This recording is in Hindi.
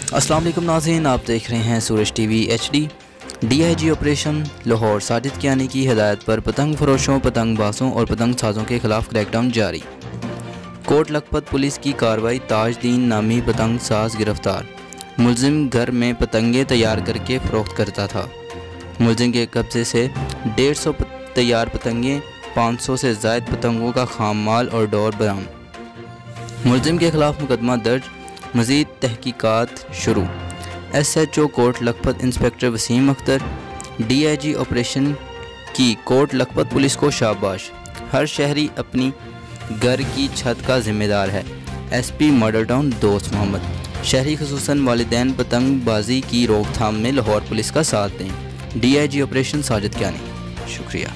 अस्सलाम वालेकुम नाज़रीन, आप देख रहे हैं Suraj TV HD। DIG operation Lahore Sajid Kiani की हिदायत पर पतंग फरोशों, पतंगबाजों और पतंग साजों के खिलाफ क्रैकडाउन जारी। कोट लखपत पुलिस की कार्रवाई, ताजदीन नामी पतंग साज गिरफ्तार। मुलजिम घर में पतंगे तैयार करके फ़रोख्त करता था। मुलजिम के कब्ज़े से 150 तैयार पतंगे, 500 से ज़ायद पतंगों का खाम माल और डोर बरामद। मुलजिम के खिलाफ मुकदमा दर्ज, मज़ीद तहकीकात शुरू। SHO Kot Lakhpat inspector Waseem Akhtar. DIG operation की कोट लखपत पुलिस को शाबाश। हर शहरी अपनी घर की छत का जिम्मेदार है। SP मॉडल टाउन दोस्त मोहम्मद। शहरी खुसूसन वालिदैन पतंगबाजी की रोकथाम में लाहौर पुलिस का साथ दें। DIG operation Sajid Kiyani. शुक्रिया।